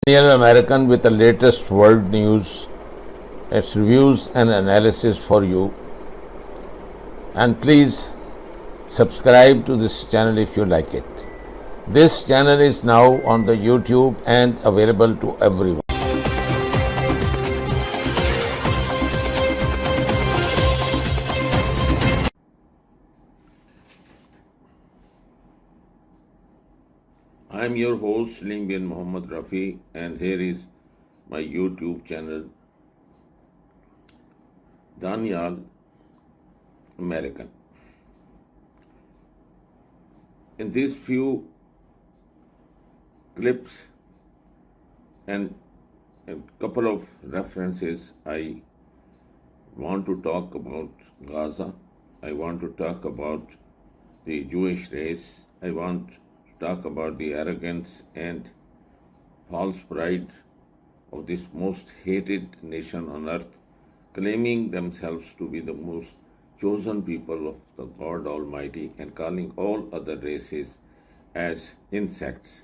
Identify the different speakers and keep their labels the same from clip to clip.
Speaker 1: Real American with the latest world news, its reviews and analysis for you. And please subscribe to this channel if you like it. This channel is now on the YouTube and available to everyone. I am your host Salim bin Muhammad Rafi, and here is my YouTube channel, Daniel American. In these few clips and a couple of references, I want to talk about Gaza. I want to talk about the Jewish race. I want to talk about the arrogance and false pride of this most hated nation on earth, claiming themselves to be the most chosen people of the God Almighty and calling all other races as insects,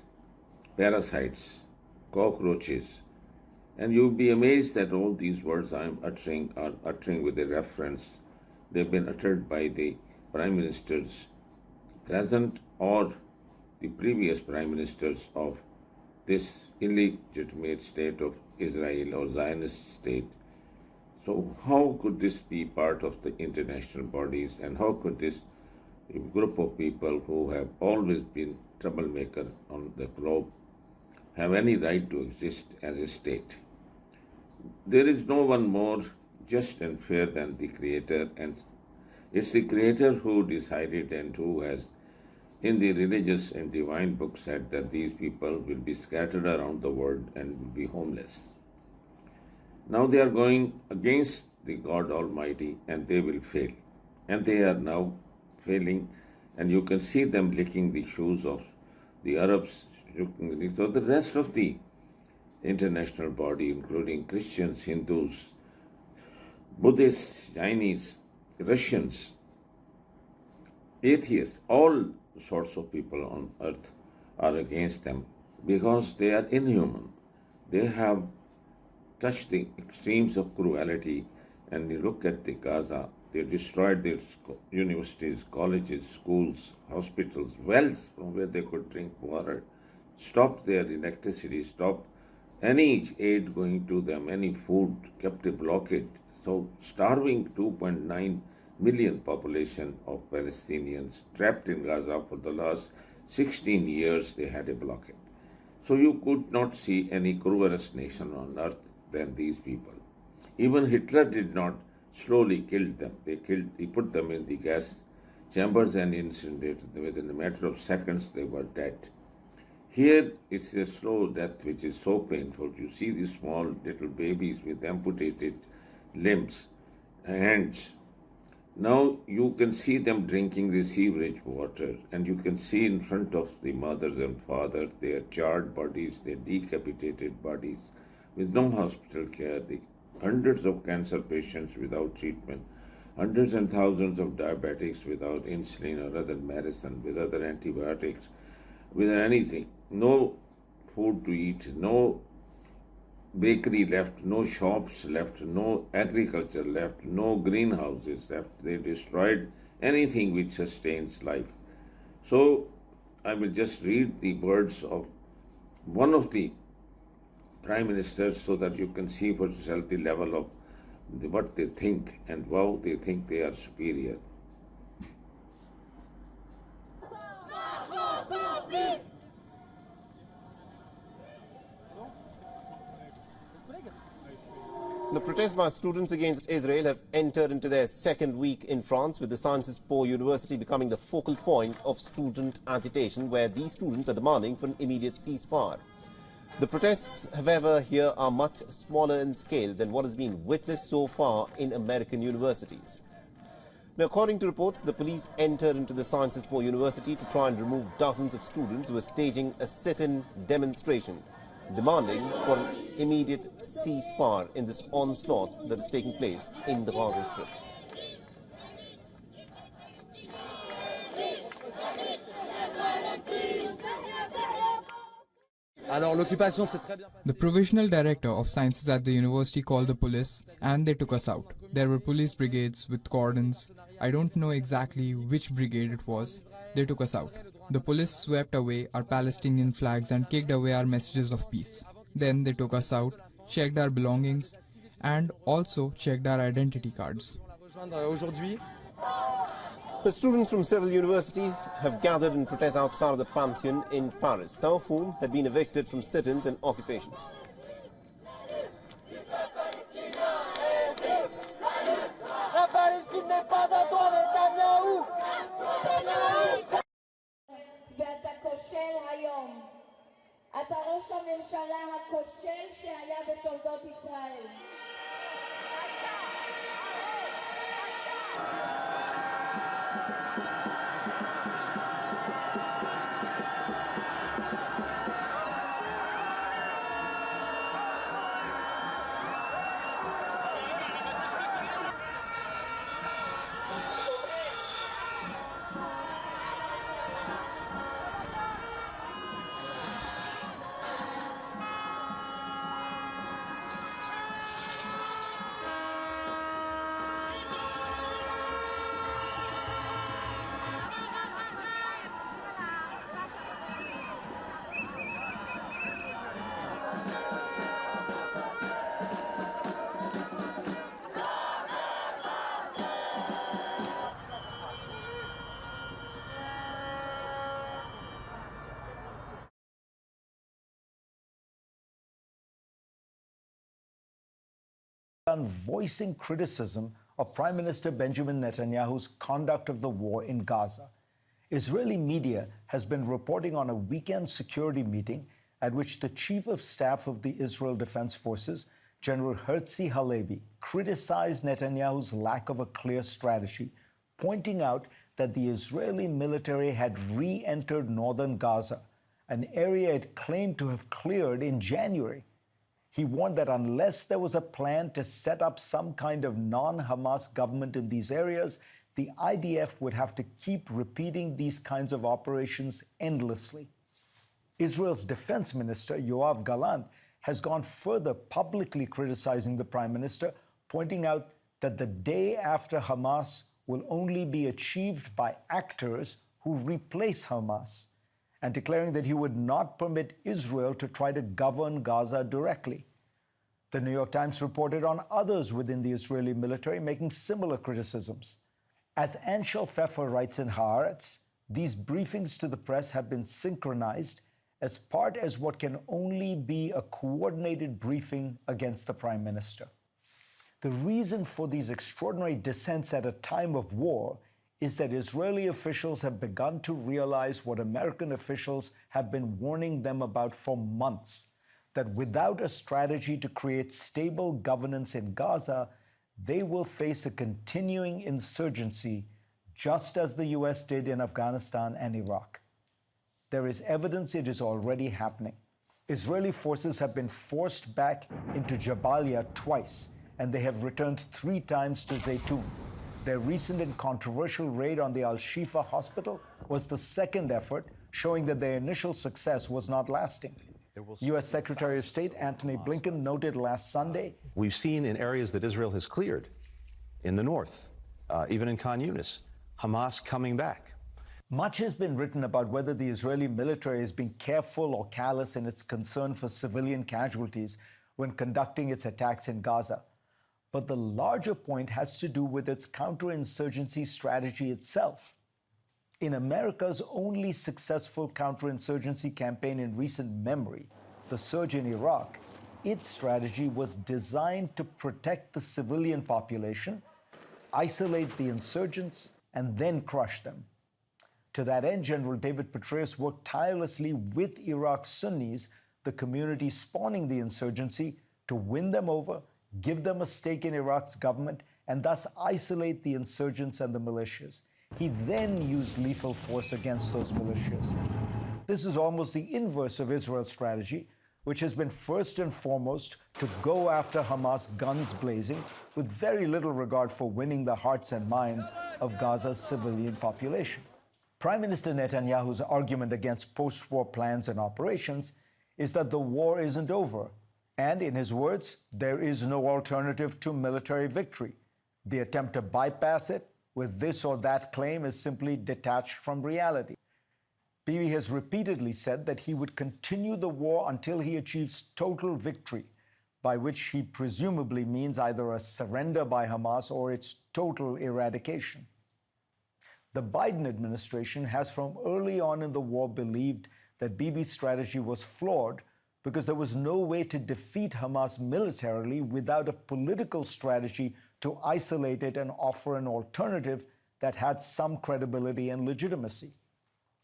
Speaker 1: parasites, cockroaches. And you'll be amazed that all these words I'm uttering are uttering with a reference. They've been uttered by the prime ministers present or the previous prime ministers of this illegitimate state of Israel or Zionist state. So how could this be part of the international bodies, and how could this group of people who have always been troublemaker on the globe have any right to exist as a state? There is no one more just and fair than the Creator, and it's the Creator who decided and who has in the religious and divine book said that these people will be scattered around the world and will be homeless. Now they are going against the God Almighty and they will fail. And they are now failing, and you can see them licking the shoes of the Arabs. So the rest of the international body, including Christians, Hindus, Buddhists, Chinese, Russians, atheists, all sorts of people on earth are against them because they are inhuman. They have touched the extremes of cruelty, and you look at the Gaza, they destroyed their universities, colleges, schools, hospitals, wells from where they could drink water, stopped their electricity, stopped any aid going to them, any food, kept a blockade. So starving 2.9 million population of Palestinians trapped in Gaza for the last 16 years, they had a blockade. So you could not see any cruelest nation on earth than these people. Even Hitler did not slowly kill them. He put them in the gas chambers and incinerated them. Within a matter of seconds, they were dead. Here, it's a slow death which is so painful. You see these small little babies with amputated limbs, hands. Now you can see them drinking the sewage water, and you can see in front of the mothers and fathers their charred bodies, their decapitated bodies, with no hospital care, the hundreds of cancer patients without treatment, hundreds and thousands of diabetics without insulin or other medicine, with other antibiotics, without anything, no food to eat, no bakery left, no shops left, no agriculture left, no greenhouses left. They destroyed anything which sustains life. So I will just read the words of one of the prime ministers so that you can see for yourself the level of what they think and how they think they are superior.
Speaker 2: The protests by students against Israel have entered into their second week in France, with the Sciences Po University becoming the focal point of student agitation, where these students are demanding for an immediate ceasefire. The protests, however, here are much smaller in scale than what has been witnessed so far in American universities. Now, according to reports, the police entered into the Sciences Po University to try and remove dozens of students who were staging a sit-in demonstration, demanding for an immediate ceasefire in this onslaught that is taking place in the Gaza Strip.
Speaker 3: Alors l'occupation s'est très bien passée.
Speaker 4: The provisional director of sciences at the university called the police and they took us out. There were police brigades with cordons. I don't know exactly which brigade it was. They took us out. The police swept away our Palestinian flags and kicked away our messages of peace. Then they took us out, checked our belongings and also checked our identity cards.
Speaker 3: Aujourd'hui,
Speaker 2: The students from several universities have gathered in protest outside of the Pantheon in Paris, some of whom had been evicted from sit-ins and occupations.
Speaker 5: La Palestine n'est pas à toi, Netanyahou!
Speaker 6: ואתה כושל היום. אתה ראש הממשלה הכושל שהיה בתולדות ישראל.
Speaker 7: Voicing criticism of Prime Minister Benjamin Netanyahu's conduct of the war in Gaza. Israeli media has been reporting on a weekend security meeting at which the Chief of Staff of the Israel Defense Forces, General Herzi Halevi, criticized Netanyahu's lack of a clear strategy, pointing out that the Israeli military had re-entered northern Gaza, an area it claimed to have cleared in January. He warned that unless there was a plan to set up some kind of non-Hamas government in these areas, the IDF would have to keep repeating these kinds of operations endlessly. Israel's defense minister, Yoav Gallant, has gone further, publicly criticizing the prime minister, pointing out that the day after Hamas will only be achieved by actors who replace Hamas, and declaring that he would not permit Israel to try to govern Gaza directly. The New York Times reported on others within the Israeli military making similar criticisms. As Anshel Pfeffer writes in Haaretz, these briefings to the press have been synchronized as part as what can only be a coordinated briefing against the prime minister. The reason for these extraordinary dissents at a time of war is that Israeli officials have begun to realize what American officials have been warning them about for months, that without a strategy to create stable governance in Gaza, they will face a continuing insurgency, just as the US did in Afghanistan and Iraq. There is evidence it is already happening. Israeli forces have been forced back into Jabalia twice, and they have returned 3 times to Zaytun. Their recent and controversial raid on the Al-Shifa hospital was the second effort, showing that their initial success was not lasting. U.S. Secretary of State Antony Blinken noted last Sunday,
Speaker 8: "We've seen in areas that Israel has cleared, in the north, even in Khan Yunis, Hamas coming back."
Speaker 7: Much has been written about whether the Israeli military is being careful or callous in its concern for civilian casualties when conducting its attacks in Gaza. But the larger point has to do with its counterinsurgency strategy itself. In America's only successful counterinsurgency campaign in recent memory, the surge in Iraq, its strategy was designed to protect the civilian population, isolate the insurgents, and then crush them. To that end, General David Petraeus worked tirelessly with Iraq's Sunnis, the community spawning the insurgency, to win them over, give them a stake in Iraq's government, and thus isolate the insurgents and the militias. He then used lethal force against those militias. This is almost the inverse of Israel's strategy, which has been first and foremost to go after Hamas guns blazing, with very little regard for winning the hearts and minds of Gaza's civilian population. Prime Minister Netanyahu's argument against post-war plans and operations is that the war isn't over. And in his words, there is no alternative to military victory. The attempt to bypass it with this or that claim is simply detached from reality. Bibi has repeatedly said that he would continue the war until he achieves total victory, by which he presumably means either a surrender by Hamas or its total eradication. The Biden administration has from early on in the war believed that Bibi's strategy was flawed because there was no way to defeat Hamas militarily without a political strategy to isolate it and offer an alternative that had some credibility and legitimacy.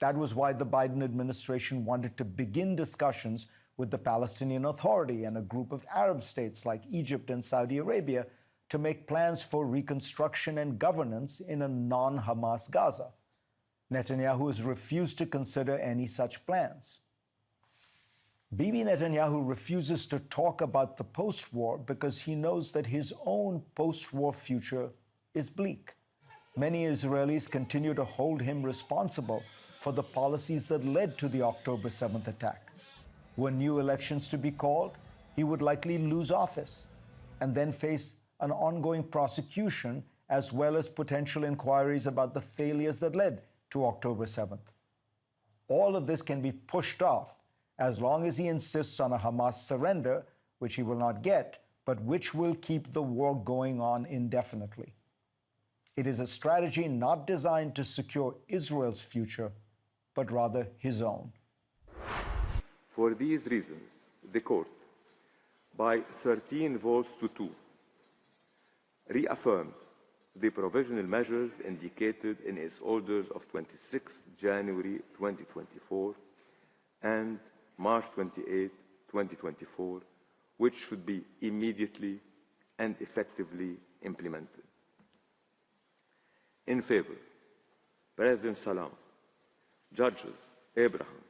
Speaker 7: That was why the Biden administration wanted to begin discussions with the Palestinian Authority and a group of Arab states like Egypt and Saudi Arabia to make plans for reconstruction and governance in a non-Hamas Gaza. Netanyahu has refused to consider any such plans. Bibi Netanyahu refuses to talk about the post-war because he knows that his own post-war future is bleak. Many Israelis continue to hold him responsible for the policies that led to the October 7th attack. Were new elections to be called, he would likely lose office and then face an ongoing prosecution as well as potential inquiries about the failures that led to October 7th. All of this can be pushed off as long as he insists on a Hamas surrender, which he will not get, but which will keep the war going on indefinitely. It is a strategy not designed to secure Israel's future, but rather his own.
Speaker 9: For these reasons, the Court, by 13 votes to 2, reaffirms the provisional measures indicated in its orders of 26 January 2024 and March 28, 2024, which should be immediately and effectively implemented. In favor, President Salam, Judges Abraham,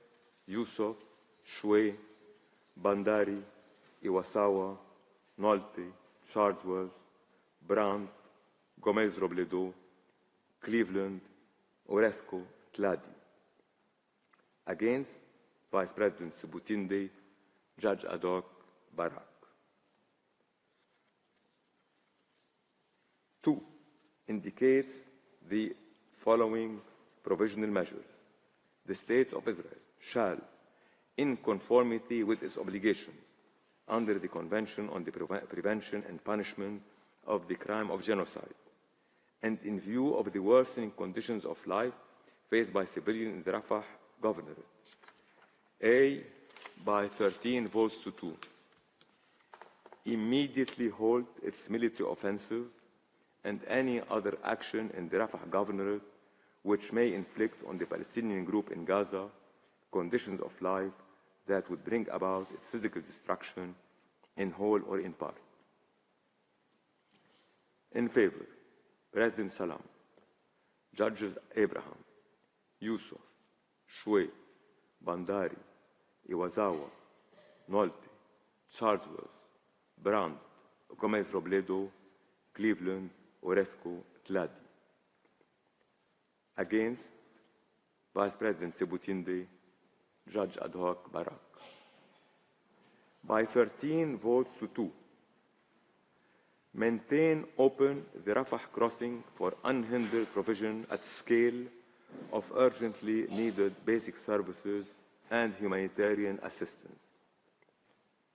Speaker 9: Yusuf, Shway, Bandari, Iwasawa, Nolte, Charlesworth, Brandt, Gomez Robledo, Cleveland, Oresco, Tladi. Against, Vice President Sebutinde, Judge ad hoc Barak. 2. Indicates the following provisional measures. The States of Israel shall, in conformity with its obligations under the Convention on the Prevention and Punishment of the Crime of Genocide, and in view of the worsening conditions of life faced by civilians in the Rafah Governorate, A, by 13 votes to 2, immediately halt its military offensive and any other action in the Rafah Governorate which may inflict on the Palestinian group in Gaza conditions of life that would bring about its physical destruction in whole or in part. In favor, President Salam, Judges Abraham, Yusuf, Shway, Bandari, Iwasawa, Nolte, Charlesworth, Brandt, Gomez Robledo, Cleveland, Oresco, Tladi. Against, Vice President Sebutinde, Judge ad hoc Barak. By 13 votes to 2, maintain open the Rafah crossing for unhindered provision at scale of urgently needed basic services and humanitarian assistance.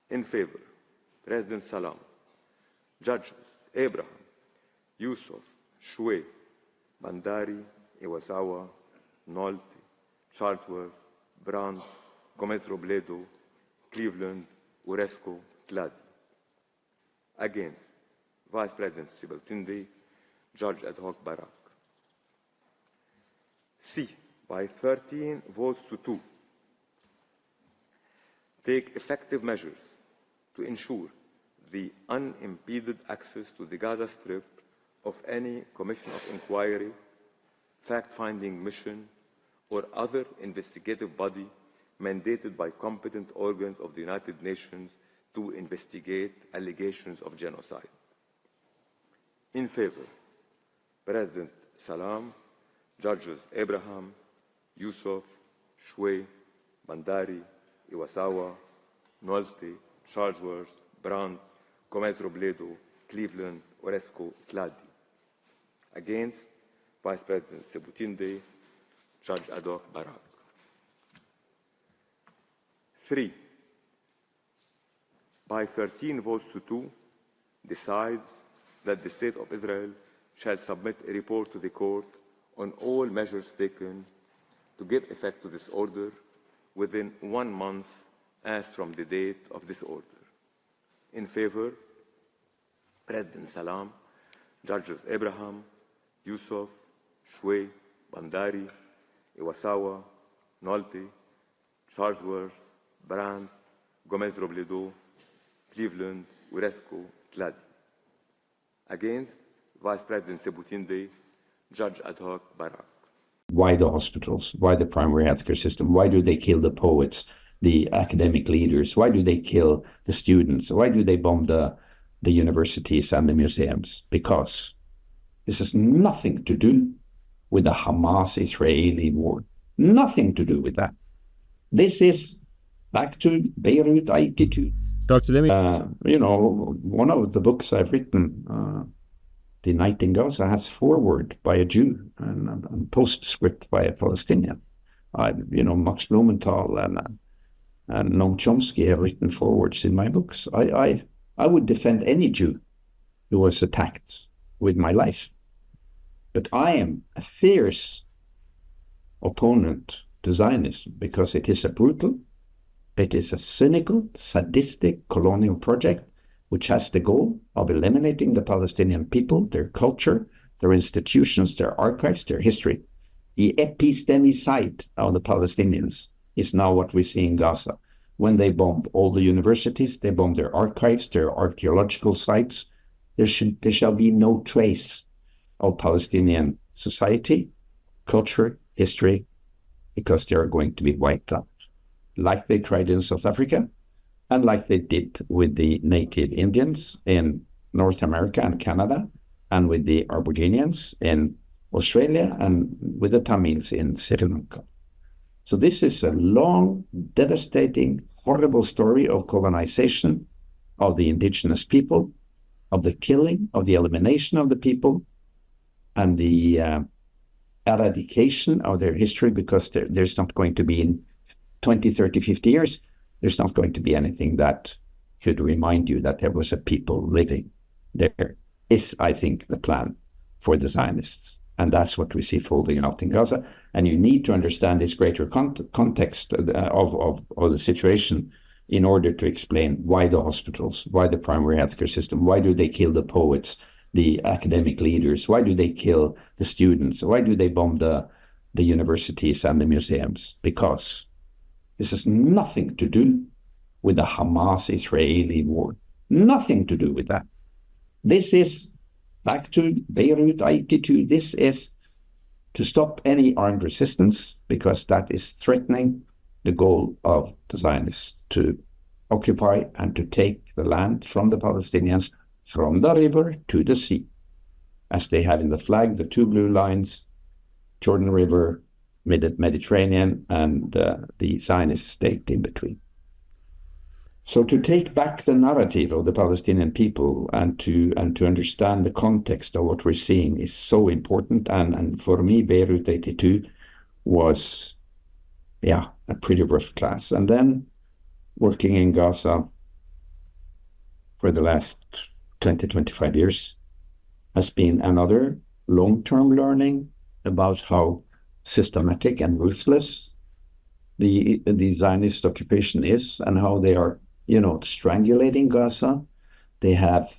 Speaker 9: In favor, President Salam, Judges Abraham, Yusuf, Shway, Bandari, Iwasawa, Nolte, Charlesworth, Brandt, Gomez Robledo, Cleveland, Oresco, Tladi. Against, Vice President Sebutinde, Judge ad hoc Barak. C, by 13 votes to 2, take effective measures to ensure the unimpeded access to the Gaza Strip of any commission of inquiry, fact-finding mission, or other investigative body mandated by competent organs of the United Nations to investigate allegations of genocide. In favor, President Salam, Judges Abraham, Yusuf, Shway, Bandari, Iwasawa, Nolte, Charlesworth, Brand, Gomez Robledo, Cleveland, Oresco, Tladi. Against Vice President Sebutinde, Judge ad hoc Barak. 3. By 13 votes to 2, decides that the State of Israel shall submit a report to the court on all measures taken to give effect to this order within 1 month as from the date of this order. In favor, President Salam, Judges Abraham, Yusuf, Shway, Bandari, Iwasawa, Nolte, Charlesworth, Brand, Gomez Robledo, Cleveland, Oresco, Tladi. Against Vice President Sebutinde, Judge ad hoc Barak.
Speaker 10: Why the hospitals? Why the primary healthcare system? Why do they kill the poets, the academic leaders? Why do they kill the students? Why do they bomb the universities and the museums? Because this has nothing to do with the Hamas-Israeli war. Nothing to do with that. This is back to Beirut 82.
Speaker 11: Dr. Lemi.
Speaker 10: One of the books I've written, The Night in Gaza, has foreword by a Jew and postscript by a Palestinian. Max Blumenthal and Noam Chomsky have written forewords in my books. I would defend any Jew who was attacked with my life. But I am a fierce opponent to Zionism because it is a brutal, it is a cynical, sadistic colonial project which has the goal of eliminating the Palestinian people, their culture, their institutions, their archives, their history. The epistemicide of the Palestinians is now what we see in Gaza. When they bomb all the universities, they bomb their archives, their archaeological sites. There shall be no trace of Palestinian society, culture, history, because they are going to be wiped out, like they tried in South Africa, and like they did with the native Indians in North America and Canada, and with the Aborigines in Australia, and with the Tamils in Sri Lanka. So this is a long, devastating, horrible story of colonization of the indigenous people, of the killing, of the elimination of the people, and the eradication of their history, because there's not going to be in 20, 30, 50 years, there's not going to be anything that could remind you that there was a people living there, is, I think, the plan for the Zionists. And that's what we see folding out in Gaza. And you need to understand this greater context of the situation in order to explain why the hospitals, why the primary healthcare system, why do they kill the poets, the academic leaders, why do they kill the students, why do they bomb the universities and the museums? Because this has nothing to do with the Hamas-Israeli war. Nothing to do with that. This is back to Beirut 82. This is to stop any armed resistance, because that is threatening the goal of the Zionists to occupy and to take the land from the Palestinians, from the river to the sea. As they have in the flag, the two blue lines, Jordan River, Mediterranean, and the Zionist state in between. So to take back the narrative of the Palestinian people and to understand the context of what we're seeing is so important. And for me, Beirut 82 was, a pretty rough class. And then working in Gaza for the last 20, 25 years has been another long-term learning about how systematic and ruthless the Zionist occupation is, and how they are, strangulating Gaza. They have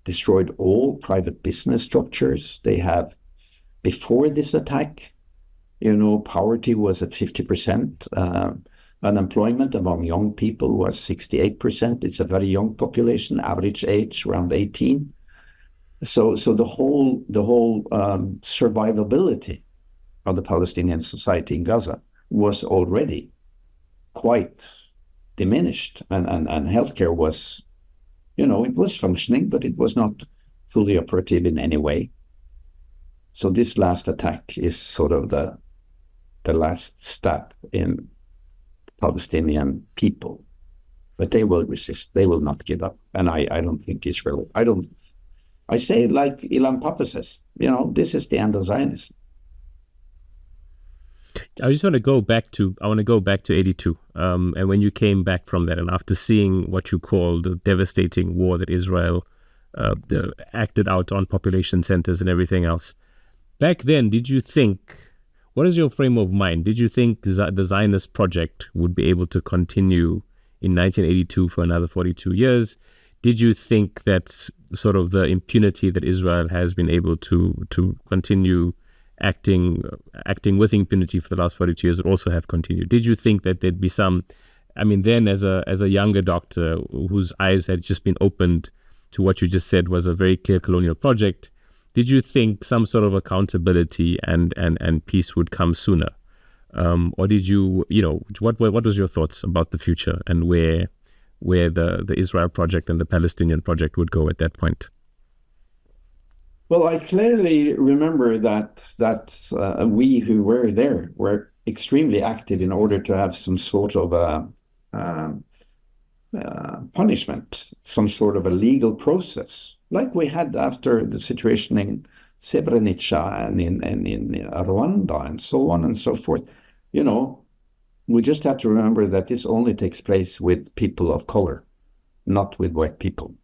Speaker 10: destroyed all private business structures. They have, before this attack, poverty was at 50%. Unemployment among young people was 68%. It's a very young population, average age around 18. So the whole survivability of the Palestinian society in Gaza was already quite diminished, and healthcare was, it was functioning, but it was not fully operative in any way. So this last attack is sort of the last step in Palestinian people but they will resist. They will not give up. And I don't think Israel, I say like Ilan Pappé says, this is the end of Zionism.
Speaker 11: I just want to go back to 82, and when you came back from that, and after seeing what you call the devastating war that Israel acted out on population centers and everything else. Back then, did you think, what is your frame of mind? Did you think the Zionist project would be able to continue in 1982 for another 42 years? Did you think that sort of the impunity that Israel has been able to continue acting with impunity for the last 42 years would also have continued? Did you think that there'd be some, then as a younger doctor whose eyes had just been opened to what you just said was a very clear colonial project, did you think some sort of accountability and peace would come sooner? Or did you, what was your thoughts about the future and where the Israel project and the Palestinian project would go at that point?
Speaker 10: Well, I clearly remember that we who were there were extremely active in order to have some sort of punishment, some sort of a legal process, like we had after the situation in Srebrenica and in Rwanda and so on and so forth. We just have to remember that this only takes place with people of color, not with white people.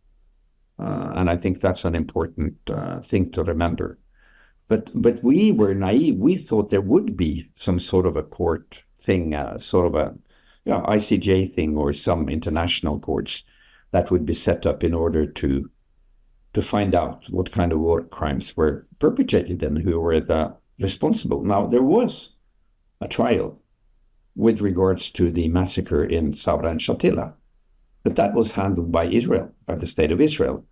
Speaker 10: And I think that's an important thing to remember. But we were naive. We thought there would be some sort of a court thing, sort of a ICJ thing or some international courts that would be set up in order to find out what kind of war crimes were perpetrated and who were the responsible. Now, there was a trial with regards to the massacre in Sabra and Shatila, but that was handled by Israel, by the State of Israel.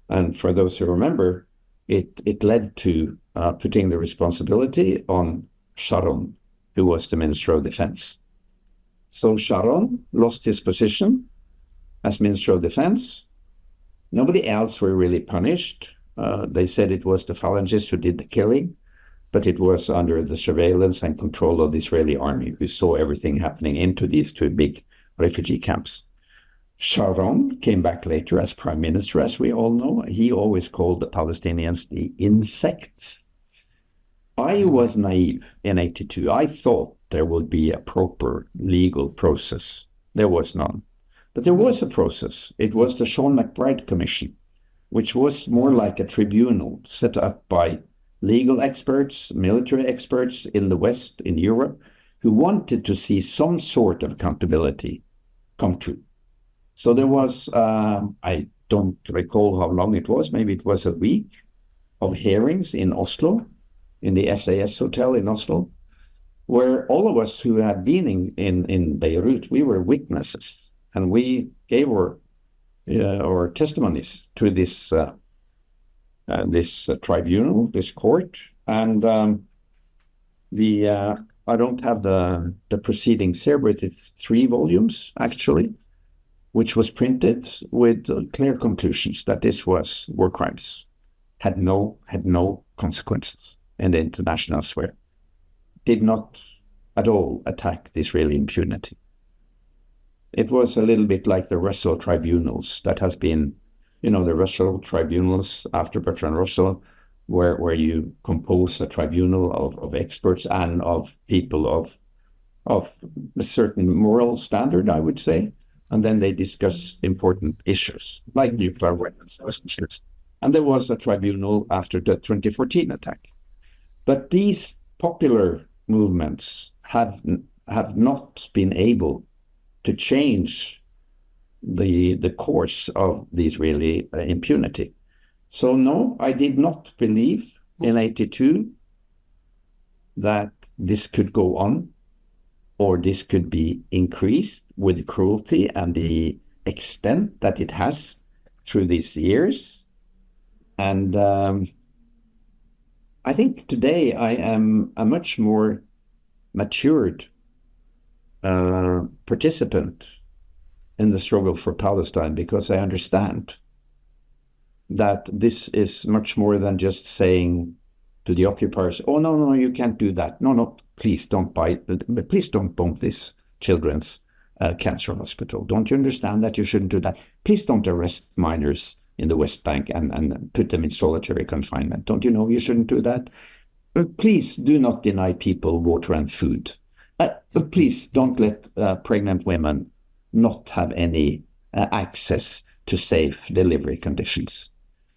Speaker 10: And for those who remember, it led to putting the responsibility on Sharon, who was the Minister of Defense. So Sharon lost his position as Minister of Defense. Nobody else were really punished. They said it was the phalangists who did the killing, but it was under the surveillance and control of the Israeli army, who saw everything happening into these two big refugee camps. Sharon came back later as prime minister, as we all know. He always called the Palestinians the insects. I was naive in 82. I thought there would be a proper legal process. There was none. But there was a process. It was the Sean McBride Commission, which was more like a tribunal set up by legal experts, military experts in the West, in Europe, who wanted to see some sort of accountability come true. So there was, I don't recall how long it was, maybe it was a week of hearings in Oslo, in the SAS hotel in Oslo, where all of us who had been in Beirut, we were witnesses, and we gave our testimonies to this tribunal, this court, and I don't have the proceedings here, but it's 3 volumes actually, which was printed with clear conclusions that this was war crimes, had no consequences, and the international sphere did not at all attack the Israeli impunity. It was a little bit like the Russell tribunals that has been, the Russell tribunals after Bertrand Russell, where you compose a tribunal of experts and of people of a certain moral standard, I would say. And then they discuss important issues like nuclear weapons. And there was a tribunal after the 2014 attack. But these popular movements have not been able to change the course of the Israeli impunity. So no, I did not believe in 82 that this could go on, or this could be increased with the cruelty and the extent that it has through these years. And I think today I am a much more matured participant in the struggle for Palestine, because I understand that this is much more than just saying to the occupiers, oh, no, you can't do that. No, please don't please don't bomb these children's cancer hospital. Don't you understand that you shouldn't do that? Please don't arrest minors in the West Bank and put them in solitary confinement. Don't you know you shouldn't do that? Please do not deny people water and food. Please don't let pregnant women not have any access to safe delivery conditions.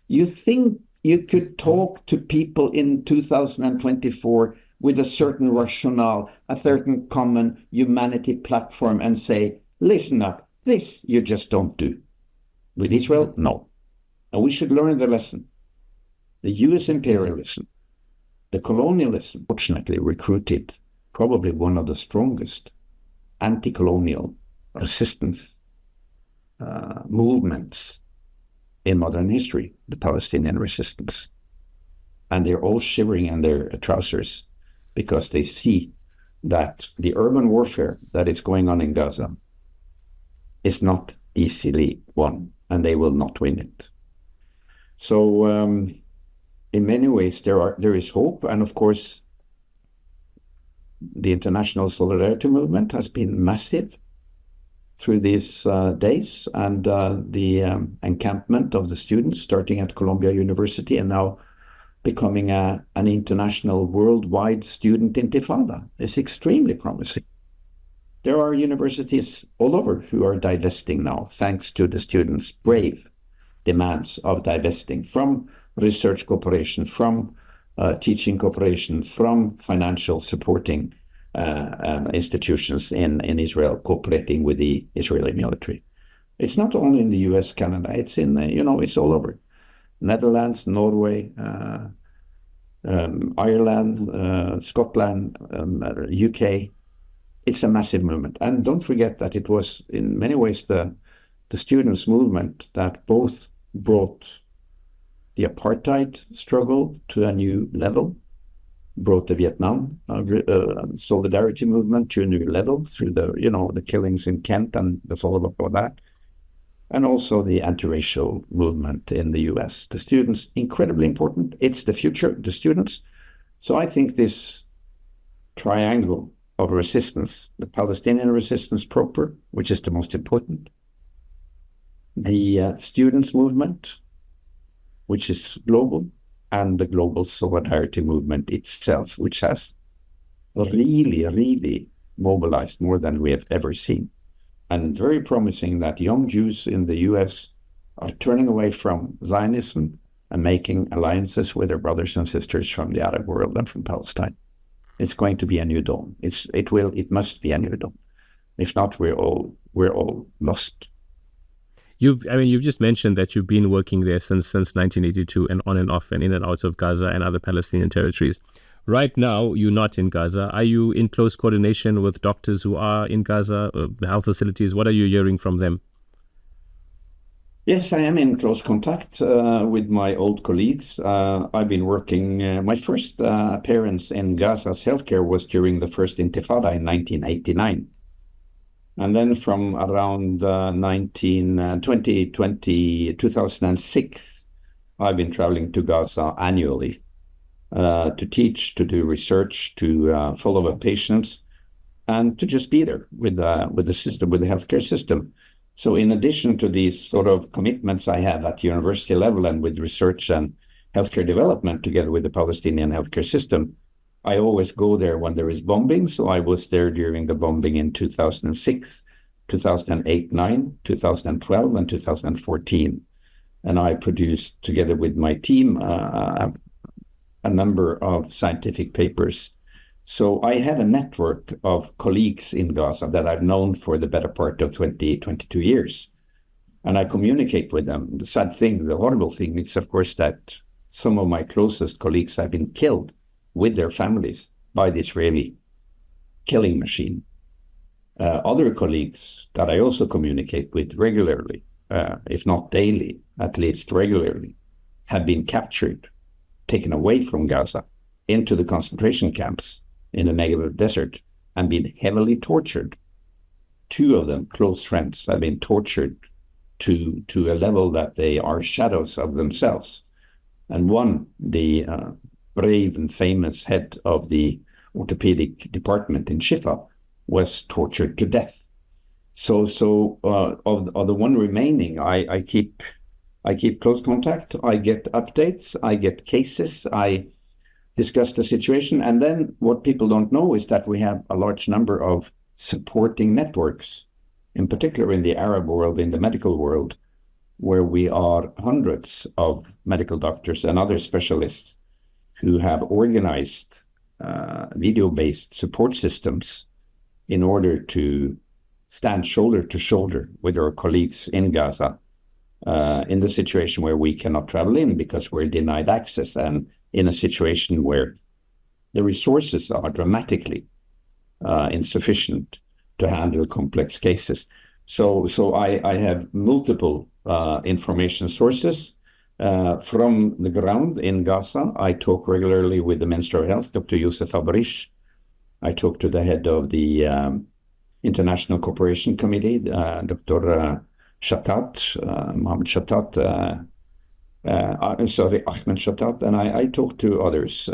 Speaker 10: You think you could talk to people in 2024 with a certain rationale, a certain common humanity platform, and say, listen up, this you just don't do. With Israel, no. And we should learn the lesson. The US imperialism, the colonialism, fortunately recruited probably one of the strongest anti-colonial resistance movements in modern history, the Palestinian resistance. And they're all shivering in their trousers because they see that the urban warfare that is going on in Gaza is not easily won, and they will not win it. So in many ways, there is hope. And of course, the international solidarity movement has been massive through these days, and the encampment of the students starting at Columbia University and now becoming an international worldwide student intifada is extremely promising. There are universities all over who are divesting now, thanks to the students' brave demands of divesting from research cooperation, from teaching cooperation, from financial supporting institutions in Israel cooperating with the Israeli military. It's not only in the US, Canada, it's in, it's all over. Netherlands, Norway, Ireland, Scotland, UK. It's a massive movement. And don't forget that it was in many ways the students' movement that both brought the apartheid struggle to a new level, brought the Vietnam solidarity movement to a new level through the killings in Kent and the follow-up of that, and also the anti-racial movement in the US. The students, incredibly important. It's the future, the students. So I think this triangle of resistance, the Palestinian resistance proper, which is the most important, the students' movement, which is global, and the global solidarity movement itself, which has really, really mobilized more than we have ever seen. And very promising that young Jews in the US are turning away from Zionism and making alliances with their brothers and sisters from the Arab world and from Palestine. It's going to be a new dawn. It must be a new dawn. If not, we're all lost.
Speaker 11: You've just mentioned that you've been working there since 1982 and on and off and in and out of Gaza and other Palestinian territories. Right now, you're not in Gaza. Are you in close coordination with doctors who are in Gaza, health facilities? What are you hearing from them?
Speaker 10: Yes, I am in close contact with my old colleagues. I've been working, my first appearance in Gaza's healthcare was during the first Intifada in 1989. And then from around 2006, I've been traveling to Gaza annually to teach, to do research, to follow up patients, and to just be there with the system, with the healthcare system. So in addition to these sort of commitments I have at university level and with research and healthcare development together with the Palestinian healthcare system, I always go there when there is bombing. So I was there during the bombing in 2006, 2008-9, 2012, and 2014. And I produced, together with my team, a number of scientific papers. So I have a network of colleagues in Gaza that I've known for the better part of 22 years. And I communicate with them. The sad thing, the horrible thing is, of course, that some of my closest colleagues have been killed with their families by the Israeli killing machine. Other colleagues that I also communicate with regularly, if not daily, at least regularly, have been captured, taken away from Gaza into the concentration camps in the Negev desert and been heavily tortured. Two of them, close friends, have been tortured to a level that they are shadows of themselves. And one, the brave and famous head of the orthopedic department in Shifa, was tortured to death. Of the one remaining, I keep close contact. I get updates. I get cases. I discuss the situation. And then what people don't know is that we have a large number of supporting networks, in particular in the Arab world, in the medical world, where we are hundreds of medical doctors and other specialists who have organized video-based support systems in order to stand shoulder to shoulder with our colleagues in Gaza in the situation where we cannot travel in because we're denied access, and in a situation where the resources are dramatically insufficient to handle complex cases. So I have multiple information sources from the ground in Gaza. I talk regularly with the Minister of Health, Dr. Youssef Abarish. I talk to the head of the International Cooperation Committee, Dr. Shatat, Mohammed Shatat, Ahmed Shatat, and I talk to others.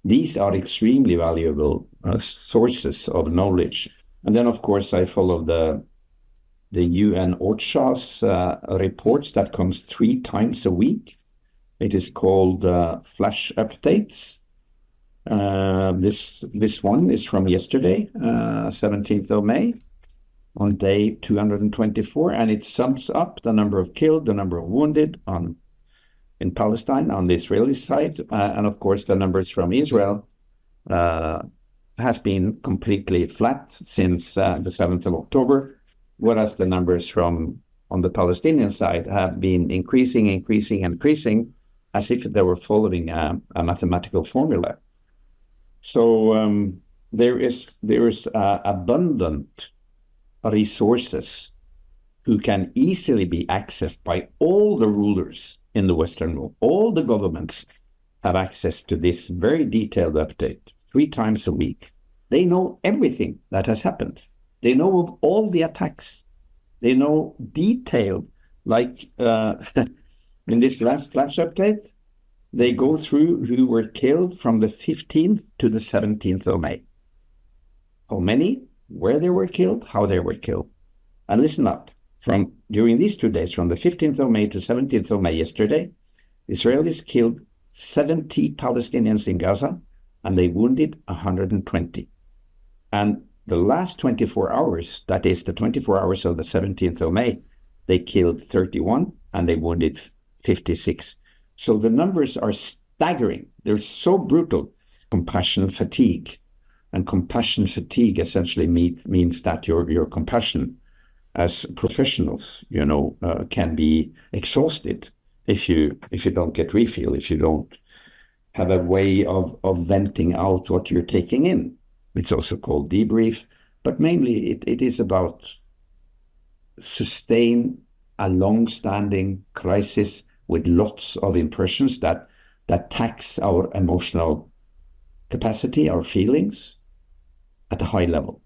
Speaker 10: These are extremely valuable sources of knowledge. And then, of course, I follow the UN OCHA's reports that comes 3 times a week. It is called Flash Updates. This one is from yesterday, 17th of May, on day 224, and it sums up the number of killed, the number of wounded in Palestine on the Israeli side, and of course the numbers from Israel has been completely flat since the 7th of October, whereas the numbers on the Palestinian side have been increasing, as if they were following a mathematical formula. So there is abundant resources who can easily be accessed by all the rulers in the Western world. All the governments have access to this very detailed update 3 times a week. They know everything that has happened. They know of all the attacks. They know detailed, like in this last flash update, they go through who were killed from the 15th to the 17th of May. How many, where they were killed, how they were killed. And listen up, during these 2 days, from the 15th of May to 17th of May yesterday, Israelis killed 70 Palestinians in Gaza, and they wounded 120. And the last 24 hours, that is the 24 hours of the 17th of May, they killed 31 and they wounded 56. So the numbers are staggering. They're so brutal. Compassion fatigue. And compassion fatigue essentially means that your compassion as professionals, can be exhausted if you don't get refill, if you don't have a way of venting out what you're taking in. It's also called debrief, but mainly it is about sustain a long-standing crisis with lots of impressions that tax our emotional capacity, our feelings, at a high level.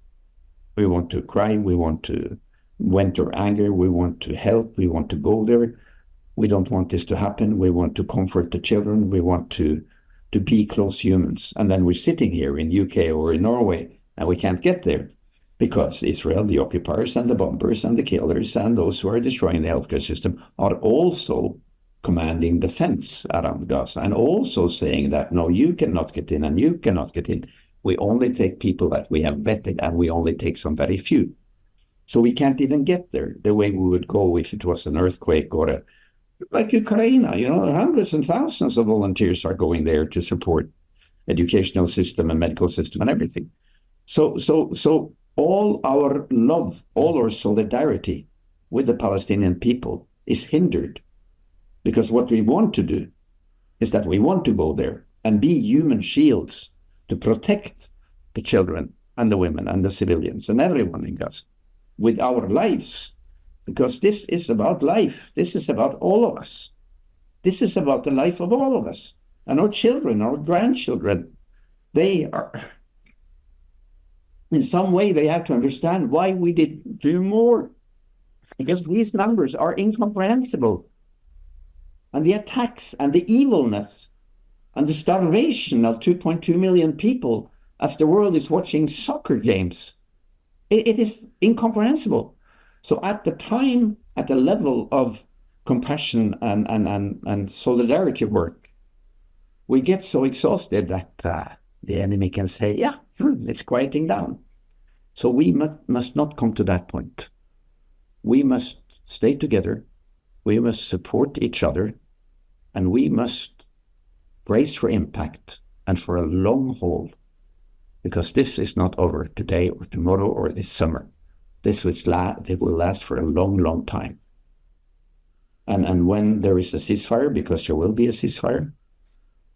Speaker 10: We want to cry, we want to vent our anger, we want to help, we want to go there. We don't want this to happen. We want to comfort the children. We want to be close humans. And then we're sitting here in UK or in Norway, and we can't get there because Israel, the occupiers and the bombers and the killers and those who are destroying the healthcare system are also commanding defense around Gaza and also saying that, no, you cannot get in and you cannot get in. We only take people that we have vetted, and we only take some very few. So we can't even get there the way we would go if it was an earthquake or like Ukraine, hundreds and thousands of volunteers are going there to support educational system and medical system and everything. So all our love, all our solidarity with the Palestinian people is hindered, because what we want to do is that we want to go there and be human shields to protect the children and the women and the civilians and everyone in Gaza with our lives. Because this is about life. This is about all of us. This is about the life of all of us. And our children, our grandchildren, they are, in some way, they have to understand why we didn't do more. Because these numbers are incomprehensible. And the attacks and the evilness and the starvation of 2.2 million people as the world is watching soccer games It is incomprehensible. So at the time, at the level of compassion and solidarity work, we get so exhausted that the enemy can say, yeah, it's quieting down. So we must not come to that point. We must stay together, we must support each other, and we must brace for impact and for a long haul, because this is not over today or tomorrow or this summer. It will last for a long, long time. And when there is a ceasefire, because there will be a ceasefire,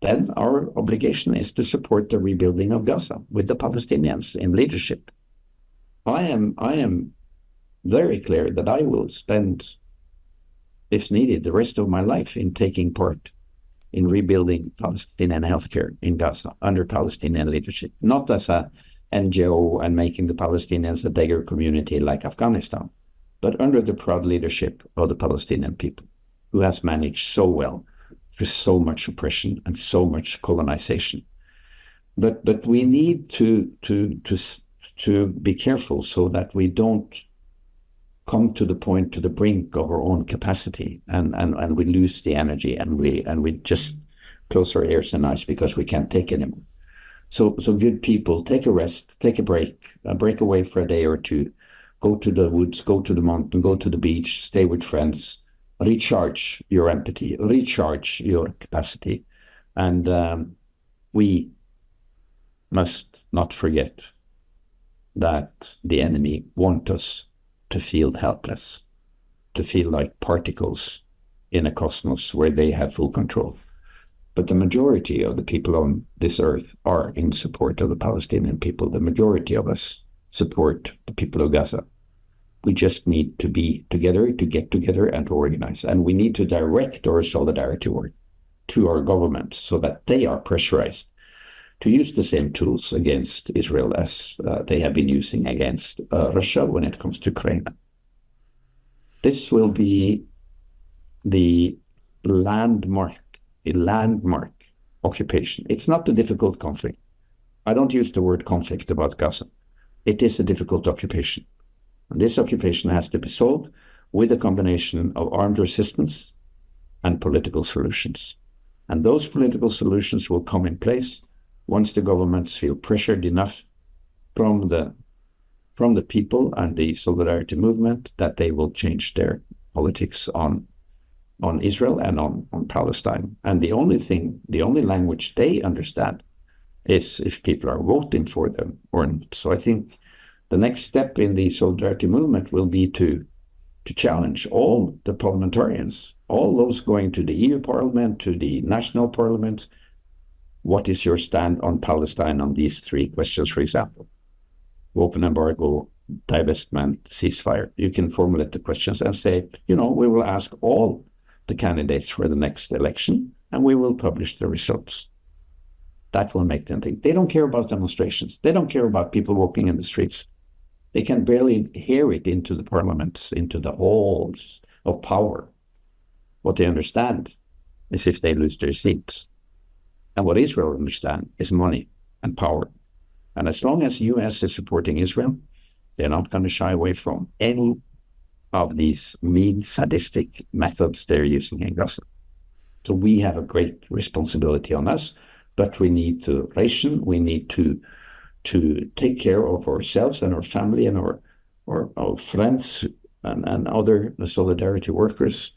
Speaker 10: then our obligation is to support the rebuilding of Gaza with the Palestinians in leadership. I am very clear that I will spend, if needed, the rest of my life in taking part in rebuilding Palestinian healthcare in Gaza under Palestinian leadership, not as a NGO and making the Palestinians a beggar community like Afghanistan, but under the proud leadership of the Palestinian people, who has managed so well through so much oppression and so much colonization. But we need to be careful so that we don't come to the brink of our own capacity and we lose the energy and we just close our ears and eyes because we can't take anymore. So good people, take a rest, take a break away for a day or two, go to the woods, go to the mountain, go to the beach, stay with friends, recharge your empathy, recharge your capacity. And we must not forget that the enemy wants us to feel helpless, to feel like particles in a cosmos where they have full control. But the majority of the people on this earth are in support of the Palestinian people. The majority of us support the people of Gaza. We just need to be together, to get together and to organize. And we need to direct our solidarity work to our governments so that they are pressurized to use the same tools against Israel as they have been using against Russia when it comes to Ukraine. This will be the landmark occupation. It's not a difficult conflict. I don't use the word conflict about Gaza. It is a difficult occupation. And this occupation has to be solved with a combination of armed resistance and political solutions. And those political solutions will come in place once the governments feel pressured enough from the people and the solidarity movement that they will change their politics on Israel and on Palestine. And the only language they understand is if people are voting for them or not. So I think the next step in the solidarity movement will be to challenge all the parliamentarians, all those going to the EU Parliament, to the national parliaments. What is your stand on Palestine on these three questions, for example? Open embargo, divestment, ceasefire. You can formulate the questions and say, we will ask all the candidates for the next election and we will publish the results. That will make them think. They don't care about demonstrations. They don't care about people walking in the streets. They can barely hear it into the parliaments, into the halls of power. What they understand is if they lose their seats. And what Israel understands is money and power. And as long as the US is supporting Israel, they're not going to shy away from any of these mean, sadistic methods they're using in Gaza. So we have a great responsibility on us, but we need to ration, we need to take care of ourselves and our family and our friends and other solidarity workers,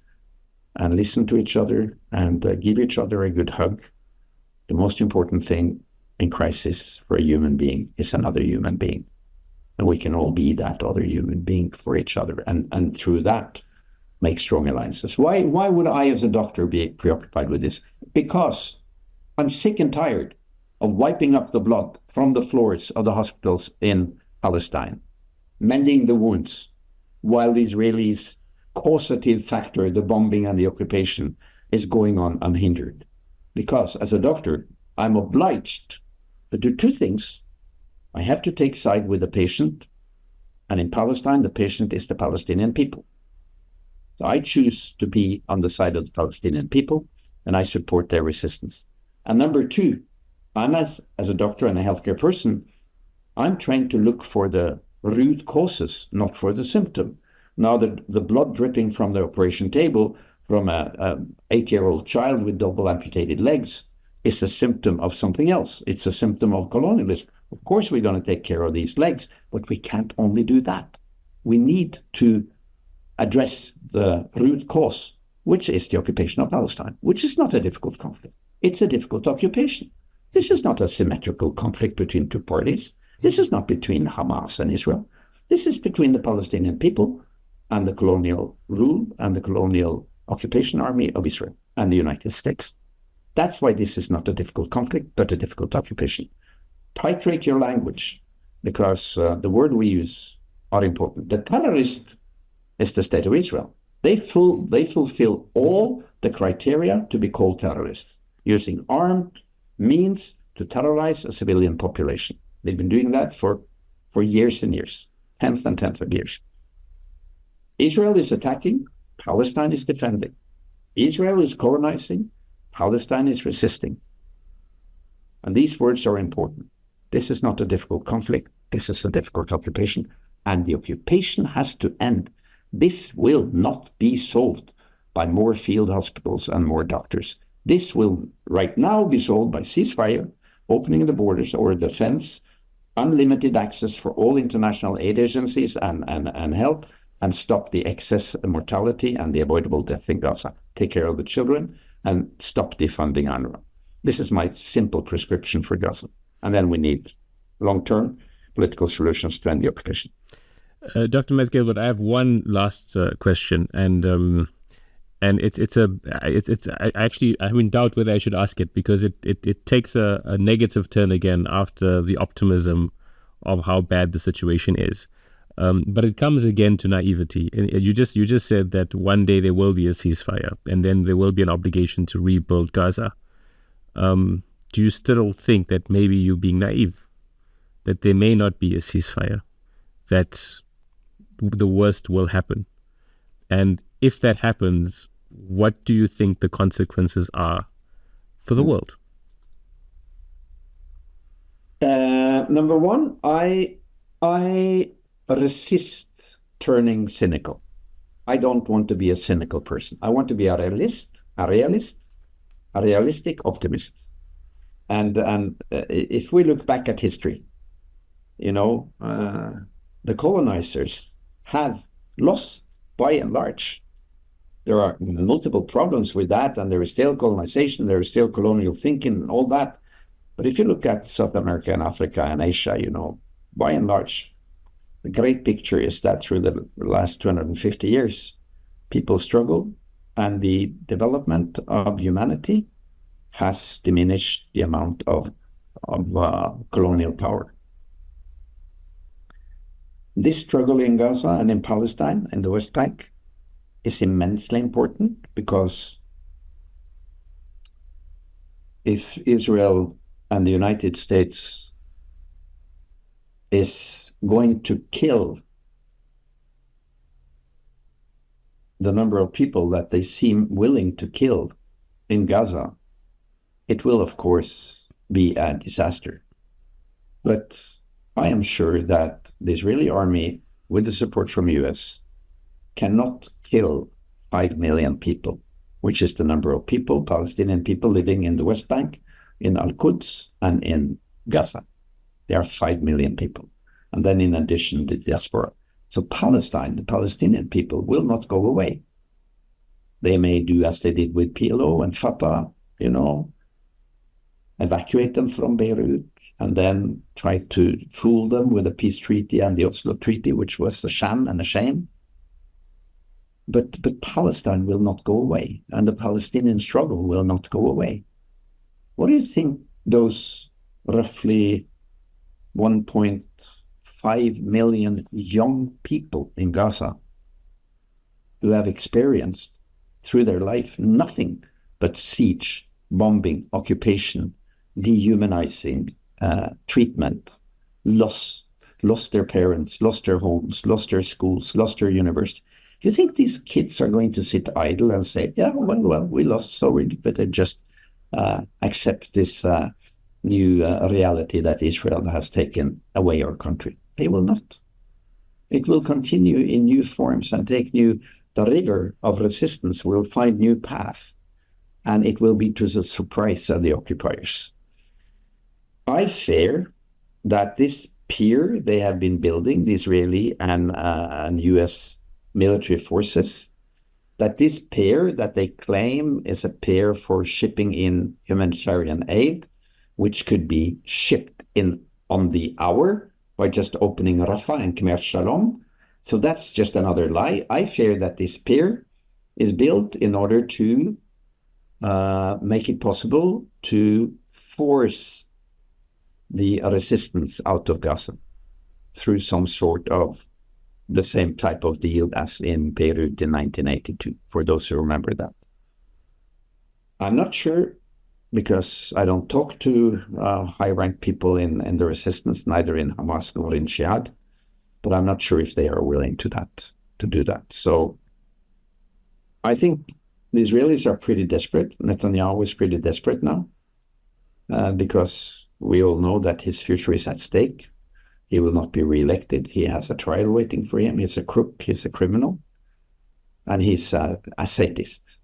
Speaker 10: and listen to each other and give each other a good hug. The most important thing in crisis for a human being is another human being. And we can all be that other human being for each other. And through that, make strong alliances. Why would I as a doctor be preoccupied with this? Because I'm sick and tired of wiping up the blood from the floors of the hospitals in Palestine, mending the wounds, while the Israelis' causative factor, the bombing and the occupation, is going on unhindered. Because as a doctor, I'm obliged to do two things. I have to take side with the patient, and in Palestine, the patient is the Palestinian people. So I choose to be on the side of the Palestinian people, and I support their resistance. And number two, I'm as a doctor and a healthcare person, I'm trying to look for the root causes, not for the symptom. Now, the blood dripping from the operation table from a 8-year-old child with double amputated legs is a symptom of something else. It's a symptom of colonialism. Of course, we're going to take care of these legs, but we can't only do that. We need to address the root cause, which is the occupation of Palestine, which is not a difficult conflict. It's a difficult occupation. This is not a symmetrical conflict between two parties. This is not between Hamas and Israel. This is between the Palestinian people and the colonial rule and the colonial occupation army of Israel and the United States. That's why this is not a difficult conflict, but a difficult occupation. Titrate your language, because the word we use are important. The terrorist is the state of Israel. They fulfill all the criteria to be called terrorists, using armed means to terrorize a civilian population. They've been doing that for years and years, tenth of years. Israel is attacking, Palestine is defending. Israel is colonizing, Palestine is resisting. And these words are important. This is not a difficult conflict. This is a difficult occupation. And the occupation has to end. This will not be solved by more field hospitals and more doctors. This will right now be solved by ceasefire, opening the borders or defense, unlimited access for all international aid agencies and help, and stop the excess mortality and the avoidable death in Gaza. Take care of the children and stop defunding UNRWA. This is my simple prescription for Gaza. And then we need long-term political solutions to end the occupation.
Speaker 11: Dr. Matt-Gilbert, I have one last question, and it's actually I'm in doubt whether I should ask it, because it takes a negative turn again after the optimism of how bad the situation is. But it comes again to naivety. And you just said that one day there will be a ceasefire, and then there will be an obligation to rebuild Gaza. Do you still think that maybe you're being naive, that there may not be a ceasefire, that the worst will happen? And if that happens, what do you think the consequences are for the world?
Speaker 10: Number one, I resist turning cynical. I don't want to be a cynical person. I want to be a realistic optimist. And if we look back at history, the colonizers have lost by and large. There are multiple problems with that, and there is still colonization, there is still colonial thinking and all that. But if you look at South America and Africa and Asia, by and large, the great picture is that through the last 250 years, people struggled, and the development of humanity has diminished the amount of colonial power. This struggle in Gaza and in Palestine and the West Bank is immensely important, because if Israel and the United States is going to kill the number of people that they seem willing to kill in Gaza, it will, of course, be a disaster. But I am sure that the Israeli army, with the support from US, cannot kill 5 million people, which is the number of people, Palestinian people living in the West Bank, in Al-Quds, and in Gaza. There are 5 million people. And then in addition, the diaspora. So Palestine, the Palestinian people, will not go away. They may do as they did with PLO and Fatah, evacuate them from Beirut, and then try to fool them with the peace treaty and the Oslo Treaty, which was a sham and a shame. But Palestine will not go away, and the Palestinian struggle will not go away. What do you think those roughly 1.5 million young people in Gaza, who have experienced through their life nothing but siege, bombing, occupation, dehumanizing treatment, lost their parents, lost their homes, lost their schools, lost their university? Do you think these kids are going to sit idle and say, yeah, well, we lost, so we better just accept this new reality that Israel has taken away our country? They will not. It will continue in new forms and the river of resistance will find new paths, and it will be to the surprise of the occupiers. I fear that this pier they have been building, the Israeli and US military forces, that this pier that they claim is a pier for shipping in humanitarian aid, which could be shipped in on the hour by just opening Rafah and Khmer Shalom. So that's just another lie. I fear that this pier is built in order to make it possible to force the resistance out of Gaza through some sort of the same type of deal as in Beirut in 1982, for those who remember that. I'm not sure, because I don't talk to high-ranked people in the resistance, neither in Hamas nor in Jihad, but I'm not sure if they are willing to do that. So I think the Israelis are pretty desperate. Netanyahu is pretty desperate now, because we all know that his future is at stake. He will not be re-elected. He has a trial waiting for him. He's a crook, he's a criminal, and he's a sadist.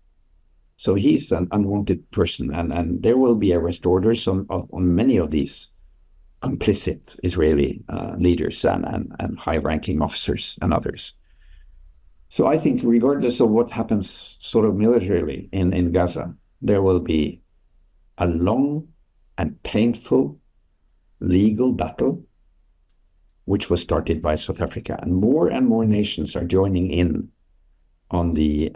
Speaker 10: So he's an unwanted person, and there will be arrest orders on many of these complicit Israeli leaders and high-ranking officers and others. So I think regardless of what happens sort of militarily in Gaza, there will be a long and painful legal battle, which was started by South Africa. And more nations are joining in on the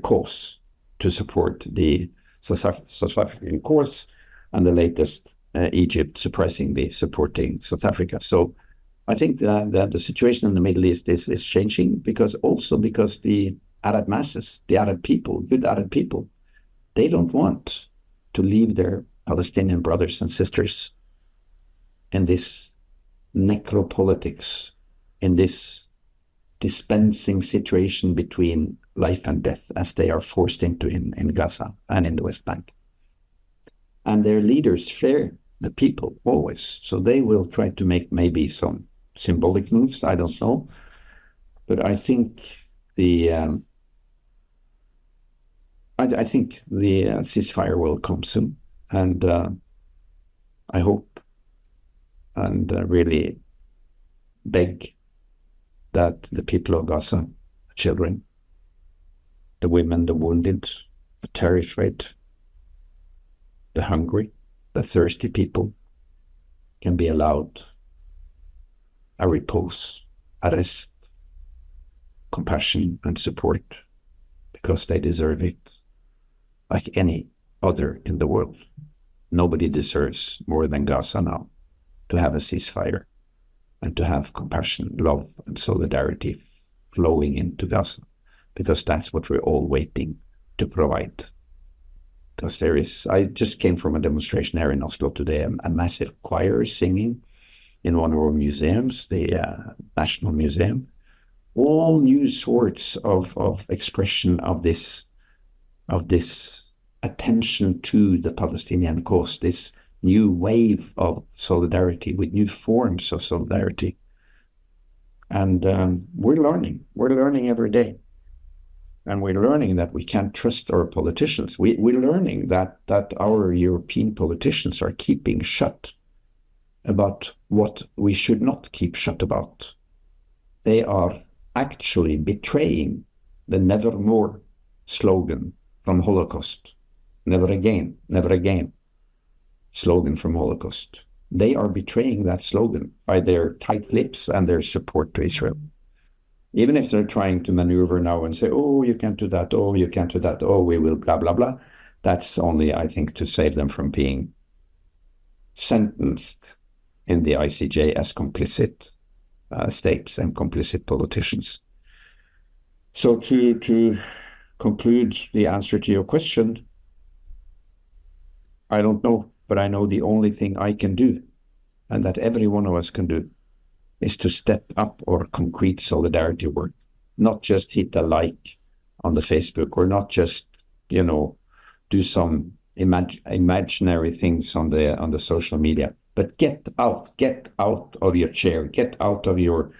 Speaker 10: cause to support the South African cause, and the latest Egypt surprisingly supporting South Africa. So I think that the situation in the Middle East is changing, because the Arab masses, the Arab people, good Arab people, they don't want to leave their Palestinian brothers and sisters in this necropolitics, in this dispensing situation between life and death, as they are forced into in Gaza and in the West Bank. And their leaders fear the people always, so they will try to make maybe some symbolic moves, I don't know. But I think the ceasefire will come soon, and I hope and really beg that the people of Gaza, the children, the women, the wounded, the terrified, the hungry, the thirsty people can be allowed a repose, a rest, compassion and support, because they deserve it like any other in the world. Nobody deserves more than Gaza now to have a ceasefire and to have compassion, love and solidarity flowing into Gaza, because that's what we're all waiting to provide. Because I just came from a demonstration here in Oslo today, a massive choir singing in one of our museums, the National Museum. All new sorts of expression of this attention to the Palestinian cause, this new wave of solidarity with new forms of solidarity. And we're learning every day. And we're learning that we can't trust our politicians. We're learning that our European politicians are keeping shut about what we should not keep shut about. They are actually betraying the nevermore slogan from Holocaust. Never again slogan from Holocaust. They are betraying that slogan by their tight lips and their support to Israel. Even if they're trying to maneuver now and say, oh, you can't do that, oh, you can't do that, oh, we will blah, blah, blah. That's only, I think, to save them from being sentenced in the ICJ as complicit states and complicit politicians. So to conclude the answer to your question, I don't know, but I know the only thing I can do, and that every one of us can do, is to step up our concrete solidarity work, not just hit a like on the Facebook, or not just, do some imaginary things on the social media, But get out of your chair, get out of your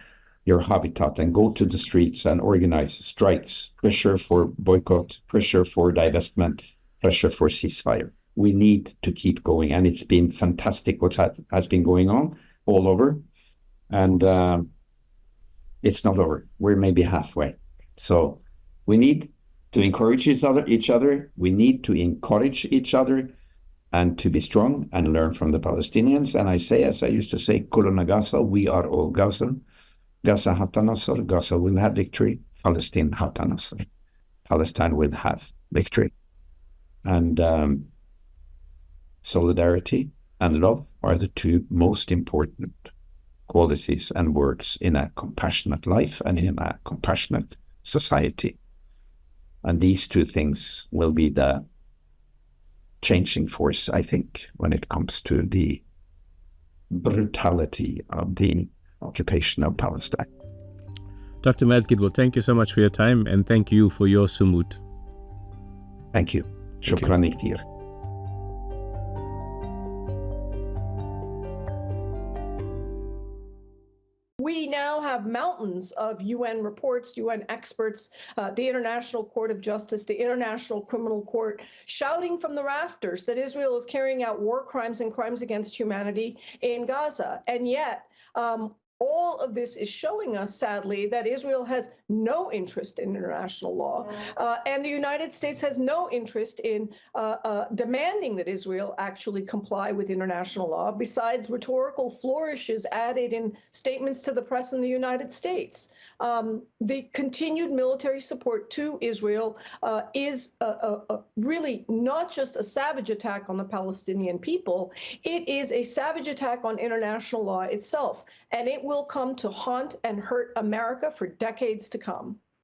Speaker 10: habitat and go to the streets and organize strikes, pressure for boycott, pressure for divestment, pressure for ceasefire. We need to keep going, and it's been fantastic what has been going on all over, and it's not over. We're maybe halfway. So we need to encourage each other. We need to encourage each other and to be strong and learn from the Palestinians. And I say, as I used to say, Kuluna Gaza, we are all Gaza. Gaza Hatta Nasser, Gaza will have victory. Palestine Hatta Nasser, Palestine will have victory. And solidarity and love are the two most important qualities and words in a compassionate life and in a compassionate society. And these two things will be the changing force, I think, when it comes to the brutality of the occupation of Palestine.
Speaker 11: Dr. Mads Gidwell, thank you so much for your time, and thank you for your sumut.
Speaker 10: Thank you. Shukran kthir.
Speaker 12: We now have mountains of UN reports, UN experts, the International Court of Justice, the International Criminal Court, shouting from the rafters that Israel is carrying out war crimes and crimes against humanity in Gaza. And yet, all of this is showing us, sadly, that Israel has no interest in international law, and the United States has no interest in demanding that Israel actually comply with international law, besides rhetorical flourishes added in statements to the press in the United States. The continued military support to Israel is really not just a savage attack on the Palestinian people, it is a savage attack on international law itself, and it will come to haunt and hurt America for decades to come.